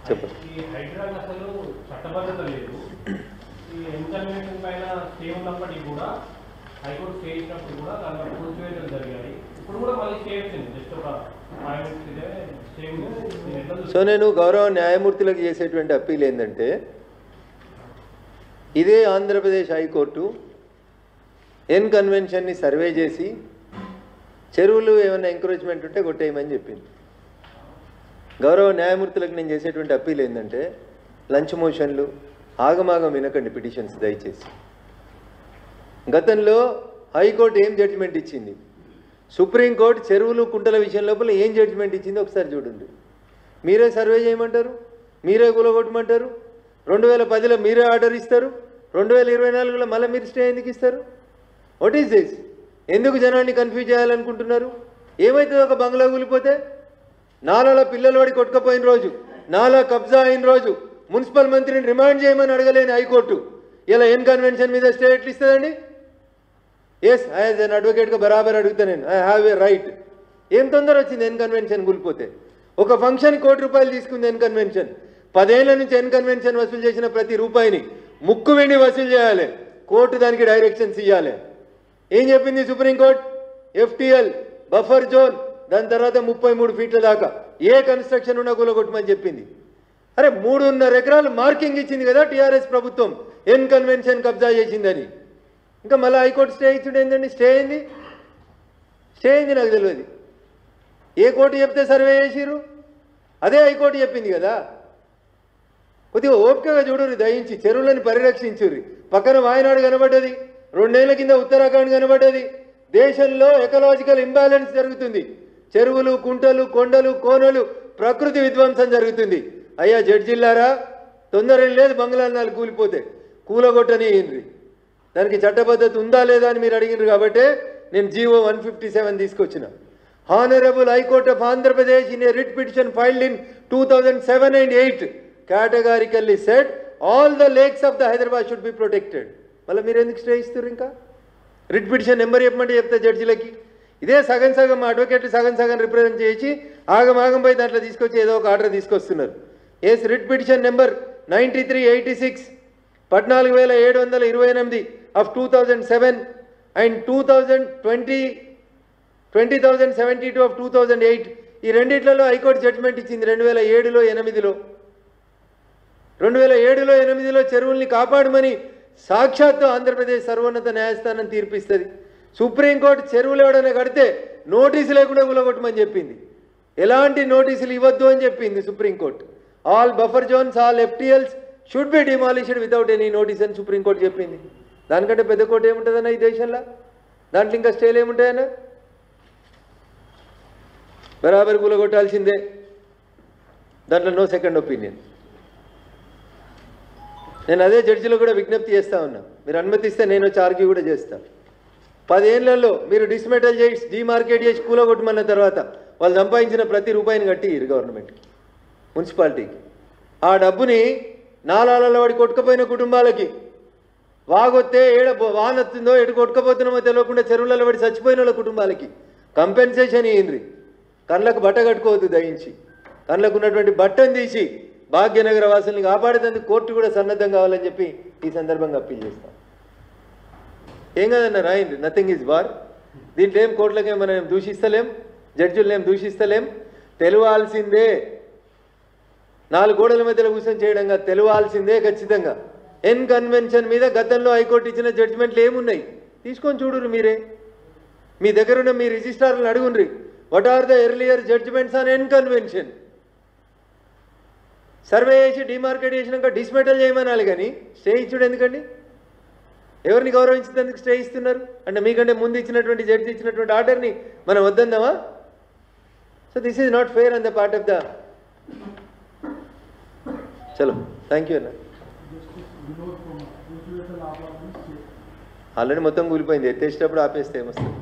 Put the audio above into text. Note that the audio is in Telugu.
చెప్పండి. ఈ హైడ్రాకి అసలు చట్టబద్ధత లేదు. ఈ ఎన్కన్వెన్షన్ పైన స్టే ఉన్నప్పటికీ కూడా హైకోర్టు స్టే ఇచ్చినప్పుడు కూడా దాంట్లో కూల్చివేతలు జరిగాయి. ఇప్పుడు కూడా మళ్ళీ స్టే వచ్చింది. జస్ట్ ఒక 5 minutes ఇదే స్టే ఉంది. సో నేను గౌరవ న్యాయమూర్తులకు చేసేటువంటి అప్పీల్ ఏంటంటే, ఇదే ఆంధ్రప్రదేశ్ హైకోర్టు ఎన్ కన్వెన్షన్ని సర్వే చేసి చెరువులు ఏమైనా ఎంకరేజ్మెంట్ ఉంటే కొట్టేయమని చెప్పింది. గౌరవ న్యాయమూర్తులకు నేను చేసేటువంటి అప్పీల్ ఏంటంటే, లంచ్ మోషన్లు ఆగమాగం వినకండి పిటిషన్స్ దయచేసి. గతంలో హైకోర్టు ఏం జడ్జిమెంట్ ఇచ్చింది, సుప్రీంకోర్టు చెరువులు కుంటల విషయం లోపల ఏం జడ్జిమెంట్ ఇచ్చింది ఒకసారి చూడండి. మీరే సర్వే చేయమంటారు, మీరే కూలగొట్టమంటారు. 2010లో మీరే ఆర్డర్ ఇస్తారు, 2024లో మళ్ళీ మీరు స్టే ఎందుకు ఇస్తారు? What is this? ఎందుకు జనాన్ని కన్ఫ్యూజ్ చేయాలనుకుంటున్నారు? ఏమవుతుంది ఒక బంగ్లా కూలిపోతే? నాలాలో పిల్లలు వాడి కొట్టుకపోయిన రోజు, నాలా కబ్జా అయిన రోజు మున్సిపల్ మంత్రిని రిమాండ్ చేయమని అడగలేని హైకోర్టు ఇలా ఎన్ కన్వెన్షన్ మీద స్టే ఎట్లు ఇస్తుందండి? ఎస్, యాజ్ అన్ అడ్వకేట్గా బరాబర్ అడుగుతా నేను, ఐ హ్యావ్ ఏ రైట్. ఏం తొందర వచ్చింది ఎన్ కన్వెన్షన్ కూలిపోతే? ఒక ఫంక్షన్ ₹1 కోటి తీసుకుంది ఎన్ కన్వెన్షన్. 10 ఏళ్ల నుంచి ఎన్ కన్వెన్షన్ వసూలు చేసిన ప్రతి రూపాయిని ముక్కు వెండి వసూలు చేయాలి, కోర్టు దానికి డైరెక్షన్స్ ఇవ్వాలి. ఏం చెప్పింది సుప్రీంకోర్టు? FTL బఫర్ జోన్, దాని తర్వాత 33 ఫీట్ల దాకా ఏ కన్స్ట్రక్షన్ ఉన్నా కూలగొట్టమని చెప్పింది. అరే 3.5 ఎకరాలు మార్కింగ్ ఇచ్చింది కదా టీఆర్ఎస్ ప్రభుత్వం ఎన్ కన్వెన్షన్ కబ్జా చేసిందని. ఇంకా మళ్ళీ హైకోర్టు స్టే ఇచ్చుడు ఏంటండి? స్టే అయింది నాకు తెలియదు. ఏ కోర్టు చెప్తే సర్వే చేసిరు? అదే హైకోర్టు చెప్పింది కదా. కొద్దిగా ఓపికగా చూడరు దయించి, చెరువులను పరిరక్షించుర్రి. పక్కన వాయనాడు కనబడ్డది, 2 ఏళ్ల కింద ఉత్తరాఖండ్ కనబడ్డది. దేశంలో ఎకలాజికల్ ఇంబ్యాలెన్స్ జరుగుతుంది. చెరువులు, కుంటలు, కొండలు, కోనలు, ప్రకృతి విధ్వంసం జరుగుతుంది. అయ్యా జడ్జిల్లారా, తొందర లేదు బంగ్లాలు కూలిపోతే కూలగొట్టని ఏంటి? దానికి చట్టబద్ధత ఉందా లేదా అని మీరు అడిగినారు కాబట్టి నేను జీవో 157 తీసుకొచ్చిన. Honourable high court of Andhra Pradesh in a writ petition filed in 2007 and 8 categorically said all the lakes of the Hyderabad should be protected. మళ్ళీ మీరు ఎందుకు స్టే ఇస్తారు? ఇంకా రిట్ పిటిషన్ నెంబర్ చెప్పమంటే చెప్తా జడ్జిలకి. ఇదే సగం సగం అడ్వకేట్లు సగం రిప్రజెంట్ చేసి ఆగం పోయి దాంట్లో తీసుకొచ్చి ఏదో ఒక ఆర్డర్ తీసుకొస్తున్నారు. Yes, writ petition number 9386 14,728 of 2007 and 20,072 of 2008. ఈ రెండిట్లలో హైకోర్టు జడ్జిమెంట్ ఇచ్చింది 2007లో 8లో. 2007లో 8లో చెరువుల్ని కాపాడమని సాక్షాత్తు ఆంధ్రప్రదేశ్ సర్వోన్నత న్యాయస్థానం తీర్పిస్తుంది. సుప్రీంకోర్టు చెరువులు ఎవడైనా కడితే నోటీసు లేకుండా కూలగొట్టమని చెప్పింది. ఎలాంటి నోటీసులు ఇవ్వద్దు అని చెప్పింది supreme court. All buffer zones, all FTLs should be demolished without any notice అని సుప్రీంకోర్టు చెప్పింది. దానికంటే పెద్ద కోర్టు ఏముంటుందన్న ఈ దేశంలో? దాంట్లో ఇంకా స్టేలు ఏముంటాయన్నా? బరాబర్ కూలగొట్టాల్సిందే, దాంట్లో నో సెకండ్ ఒపీనియన్. నేను అదే జడ్జిలో కూడా విజ్ఞప్తి చేస్తా ఉన్నా, మీరు అనుమతిస్తే నేను వచ్చి ఆర్గ్యూ కూడా చేస్తాను. 10 ఏళ్లలో మీరు డిస్మెటల్ చేసి డిమార్కెట్ చేసి కూలగొట్టమన్న తర్వాత వాళ్ళు సంపాదించిన ప్రతి రూపాయిని కట్టి గవర్నమెంట్కి, మున్సిపాలిటీకి. ఆ డబ్బుని నాలాలలో వాడి కొట్టుకపోయిన కుటుంబాలకి, వాగొత్తే ఏడ వానొస్తుందో ఎటు కొట్టుకపోతున్నామో తెలియకుండా చెరువులలో పడి చచ్చిపోయిన వాళ్ళ కుటుంబాలకి కంపెన్సేషన్ ఇయ్యండి. కళ్ళకు బట్ట కట్టుకోవద్దు దయించి. కళ్ళకు ఉన్నటువంటి బట్టను తీసి భాగ్యనగర వాసుల్ని కాపాడేందుకు కోర్టు కూడా సన్నద్ధం కావాలని చెప్పి ఈ సందర్భంగా అప్పీల్ చేస్తాం. ఏం కాదన్న రాయండి, నథింగ్ ఈజ్ వార్. దీంట్లో ఏం కోర్టులకేం మనం దూషిస్తలేం, జడ్జిలను ఏం దూషిస్తలేం. తెలియాల్సిందే, 4 గోడల మధ్యలో కూర్చొని చేయడంగా తెలియాల్సిందే ఖచ్చితంగా. ఎన్ కన్వెన్షన్ మీద గతంలో హైకోర్టు ఇచ్చిన జడ్జిమెంట్లు ఏమున్నాయి తీసుకొని చూడురు మీరే. మీ దగ్గర ఉన్న మీ రిజిస్ట్రార్లను అడుగుండ్రి, what are the earlier judgements on N convention. Survey చేసి డిమార్కెట్ చేసినాక డిస్మెటల్ చేయమనాలి, కానీ స్టే ఇచ్చుడు ఎందుకండి? ఎవరిని గౌరవించేందుకు స్టే ఇస్తున్నారు అంటే మీకంటే ముందు ఇచ్చినటువంటి జడ్జి ఇచ్చినటువంటి ఆర్డర్ని మనం వద్దందామా? So this is not fair on the part of the. చలో, థ్యాంక్ యూ అన్న. ఆల్రెడీ మొత్తం కూలిపోయింది, ఎత్తేసేటప్పుడు ఆపేస్తే ఏమొస్తుంది?